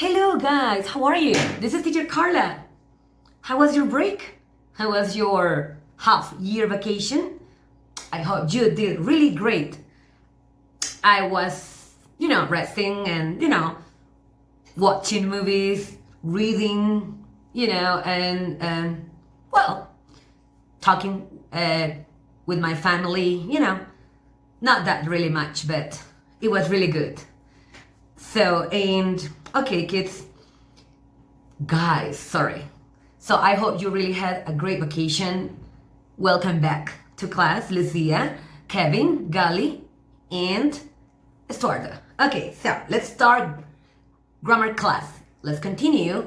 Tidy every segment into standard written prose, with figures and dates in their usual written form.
Hello guys, how are you? This is teacher Carla. How was your break? How was your half-year vacation? I hope you did really great. I was, resting and, watching movies, reading, well, talking with my family, not that really much, but it was really good. So, okay, kids, guys, sorry. So I hope you really had a great vacation. Welcome back to class, Lucia, Kevin, Gali, and Estuardo. Okay, so let's start grammar class. Let's continue.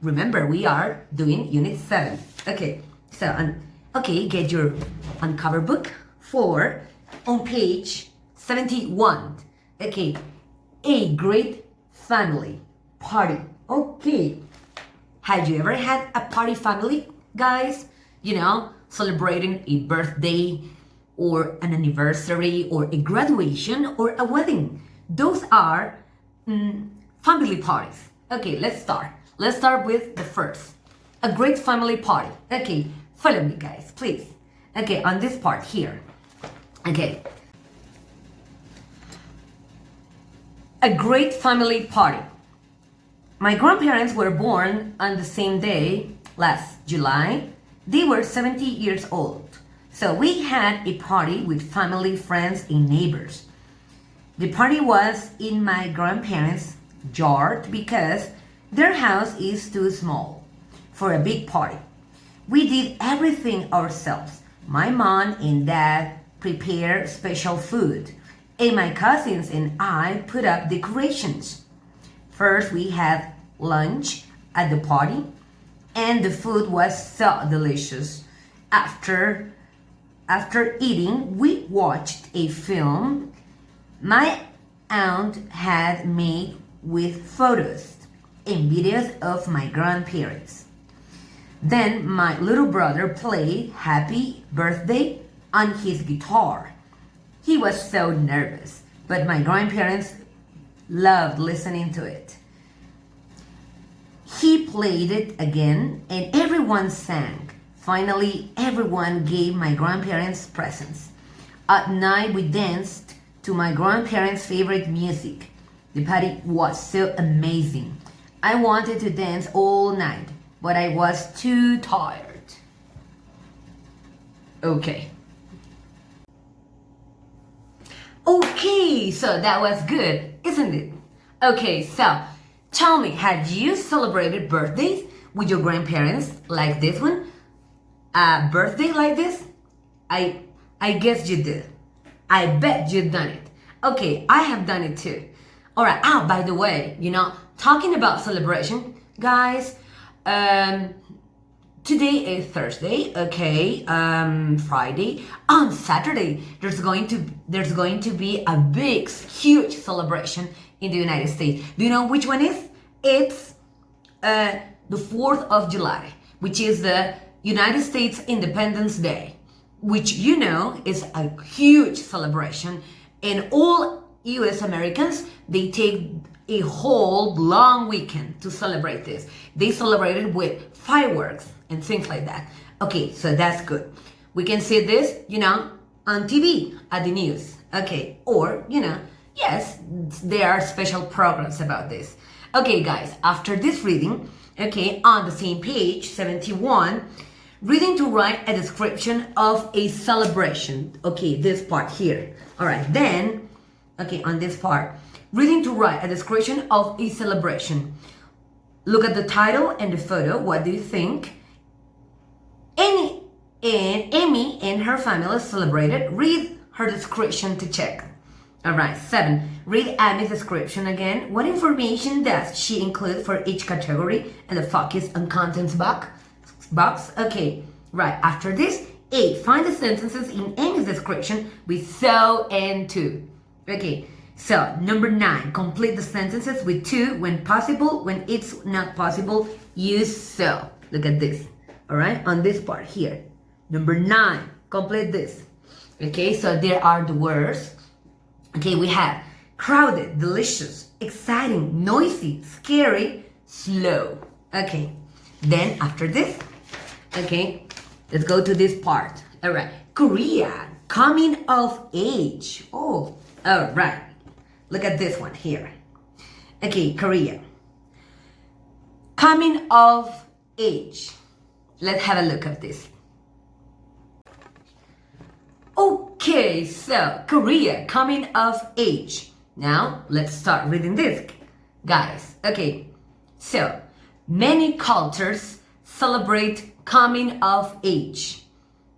Remember, we are doing Unit 7. Okay, so, get your uncover book on page 71. Okay, a great family party. Okay, had you ever had a party family, guys? Celebrating a birthday or an anniversary or a graduation or a wedding. Those are family parties. Okay, let's start. Let's start with the first. A great family party. Okay, follow me, guys, please. Okay, on this part here. Okay. A great family party. My grandparents were born on the same day, last July. They were 70 years old. So we had a party with family, friends, and neighbors. The party was in my grandparents' yard because their house is too small for a big party. We did everything ourselves. My mom and dad prepared special food, and my cousins and I put up decorations. First, we had lunch at the party, and the food was so delicious. After eating, we watched a film my aunt had made with photos and videos of my grandparents. Then my little brother played Happy Birthday on his guitar. He was so nervous, but my grandparents loved listening to it. He played it again and everyone sang. Finally, everyone gave my grandparents presents. At night, we danced to my grandparents' favorite music. The party was so amazing. I wanted to dance all night, but I was too tired. Okay, so that was good, isn't it? Okay, so tell me, had you celebrated birthdays with your grandparents like this one? A birthday like this? I guess you did. I bet you've done it. Okay, I have done it too. Alright, by the way, talking about celebration, guys, today is Thursday, okay, Friday. On Saturday, there's going to be a big, huge celebration in the United States. Do you know which one is? It's the 4th of July, which is the United States Independence Day, which is a huge celebration. And all US Americans, they take a whole long weekend to celebrate this. They celebrate it with fireworks and things like that. Okay, so that's good. We can see this, on TV at the news. Okay, or, yes, there are special programs about this. Okay, guys, after this reading, okay, on the same page, 71, reading to write a description of a celebration. Okay, this part here. All right, then, okay, on this part, reading to write a description of a celebration. Look at the title and the photo. What do you think? Amy and her family celebrated. Read her description to check. All right, 7. Read Amy's description again. What information does she include for each category and the focus on contents box? Okay, right. After this, 8. Find the sentences in Amy's description with so and to. Okay, so number 9. Complete the sentences with to when possible. When it's not possible, use so. Look at this. All right, on this part here. Number 9. Complete this. Okay, so there are the words. Okay, we have crowded, delicious, exciting, noisy, scary, slow. Okay, then after this, okay, let's go to this part. All right, Korea, coming of age. Oh, all right. Look at this one here. Okay, Korea. Coming of age. Let's have a look at this. Okay, so Korea, coming of age. Now, let's start reading this, guys. Okay, so many cultures celebrate coming of age.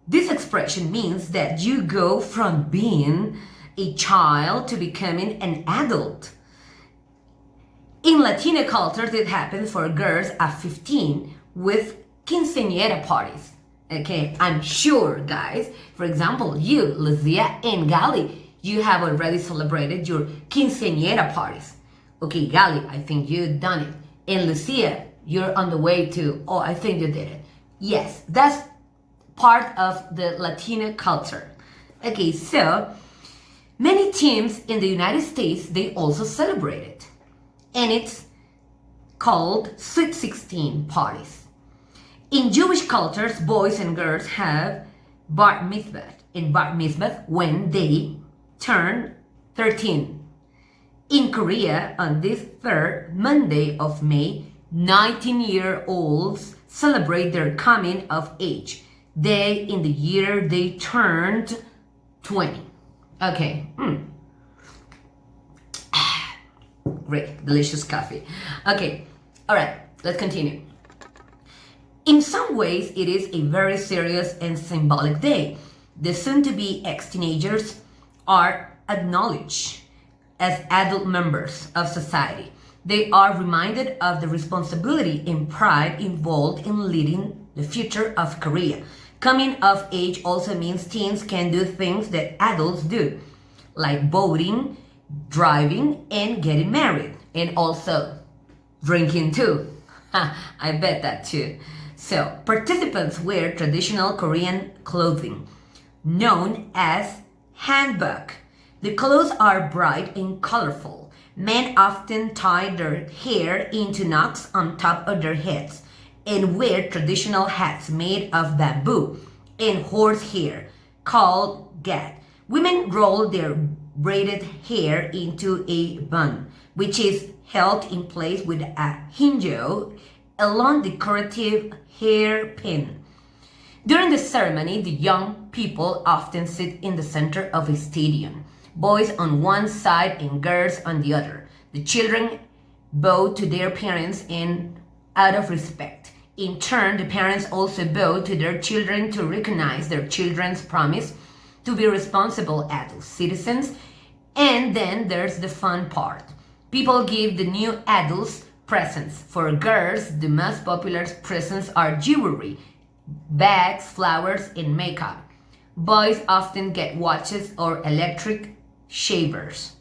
This expression means that you go from being a child to becoming an adult. In Latino cultures, it happens for girls at 15 with quinceañera parties. Okay, I'm sure, guys. For example, you, Lucia and Gali, you have already celebrated your quinceañera parties. Okay, Gali, I think you've done it. And Lucia, you're on the way to, oh, I think you did it. Yes, that's part of the Latina culture. Okay, so many teams in the United States, they also celebrate it. And it's called Sweet 16 parties. In Jewish cultures, boys and girls have bar mitzvah. In bar mitzvah, when they turn 13. In Korea, on this third Monday of May, 19-year-olds celebrate their coming of age. Day in the year they turned 20. Okay. Great, delicious coffee. Okay, all right, let's continue. In some ways, it is a very serious and symbolic day. The soon-to-be ex-teenagers are acknowledged as adult members of society. They are reminded of the responsibility and pride involved in leading the future of Korea. Coming of age also means teens can do things that adults do, like voting, driving, and getting married, and also drinking too. I bet that too. So, participants wear traditional Korean clothing, known as hanbok. The clothes are bright and colorful. Men often tie their hair into knots on top of their heads and wear traditional hats made of bamboo and horsehair called gat. Women roll their braided hair into a bun, which is held in place with a hinjo, a long decorative hairpin. During the ceremony, the young people often sit in the center of a stadium, boys on one side and girls on the other. The children bow to their parents and out of respect. In turn, the parents also bow to their children to recognize their children's promise to be responsible adult citizens. And then there's the fun part. People give the new adults presents. For girls, the most popular presents are jewelry, bags, flowers, and makeup. Boys often get watches or electric shavers.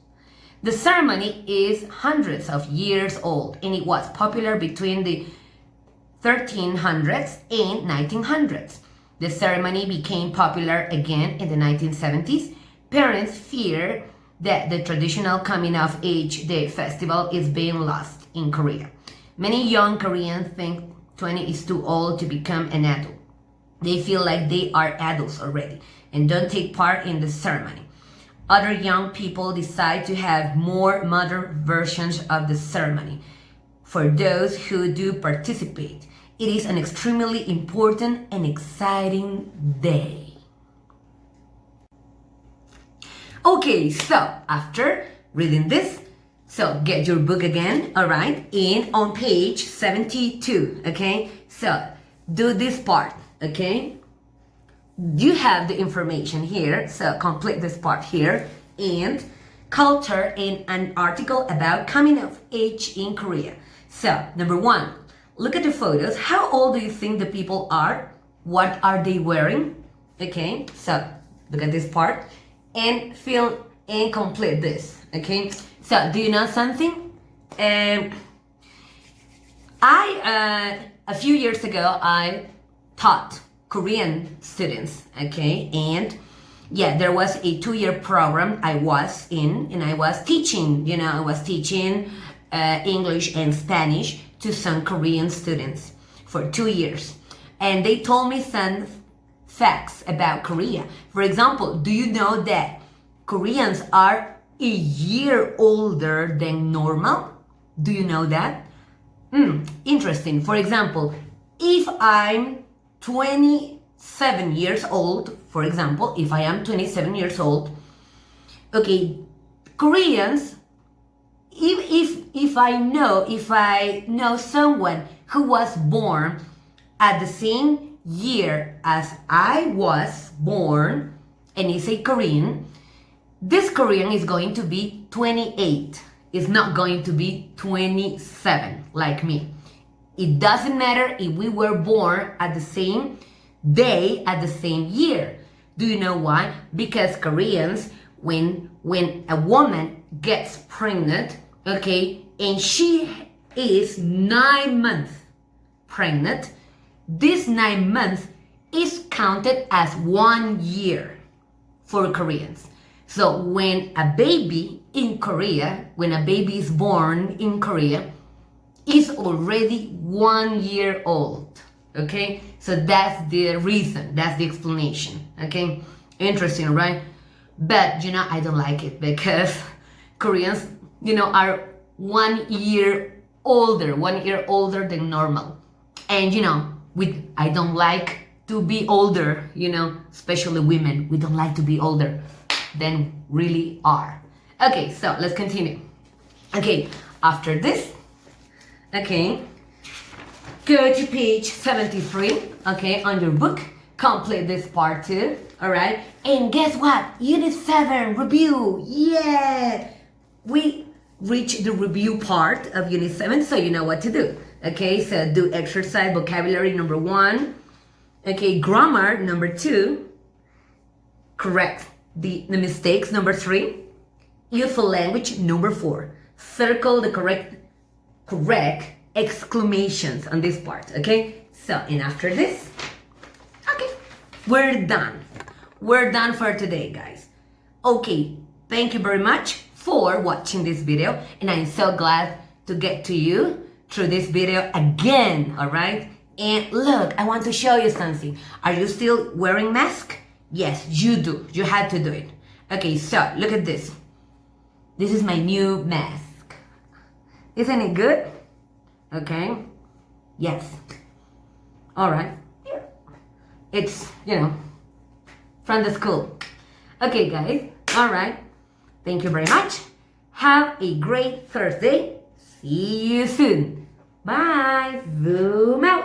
The ceremony is hundreds of years old, and it was popular between the 1300s and 1900s. The ceremony became popular again in the 1970s. Parents fear that the traditional coming of age day festival is being lost in Korea. Many young Koreans think 20 is too old to become an adult. They feel like they are adults already and don't take part in the ceremony. Other young people decide to have more modern versions of the ceremony. For those who do participate, it is an extremely important and exciting day. Okay, so after reading this, so get your book again, all right, and on page 72, okay? So do this part, okay? You have the information here, so complete this part here, and culture and an article about coming of age in Korea. So, number one, look at the photos. How old do you think the people are? What are they wearing? Okay, so look at this part and fill and complete this, okay? So, do you know something? A few years ago, I taught Korean students, okay, and Yeah, there was a 2-year program I was in, and I was teaching, I was teaching English and Spanish to some Korean students for 2 years. And they told me some facts about Korea. For example, do you know that Koreans are a year older than normal? Do you know that? Interesting. For example, if I'm 27 years old, for example, if I am 27 years old, okay, Koreans, if I know someone who was born at the same year as I was born, and is a Korean, this Korean is going to be 28. It's not going to be 27 like me. It doesn't matter if we were born at the same day, at the same year. Do you know why? Because Koreans, when a woman gets pregnant, okay, and she is 9 months pregnant, this 9 months is counted as 1 year for Koreans. So when a baby in Korea, when a baby is born in Korea, is already 1 year old, okay? So that's the reason, that's the explanation, okay? Interesting, right? But, I don't like it because Koreans, are 1 year older than normal. And, I don't like to be older, especially women, we don't like to be older than really are. Okay, so let's continue. Okay, after this, okay, go to page 73, okay, on your book, complete this part 2, all right? And guess what? Unit 7, review, yeah! We reached the review part of Unit 7, so you know what to do. Okay, so do exercise, vocabulary number 1, okay, grammar number 2, correct the mistakes number 3, useful language number 4. Circle the correct exclamations on this part, okay? So, and after this, okay, we're done. We're done for today, guys. Okay, thank you very much for watching this video, and I'm so glad to get to you through this video again, all right? And look, I want to show you something. Are you still wearing mask? Yes, you do. You had to do it. Okay, so look at this. This is my new mask. Isn't it good? Okay. Yes. All right. It's, from the school. Okay, guys. All right. Thank you very much. Have a great Thursday. See you soon. Bye. Zoom out.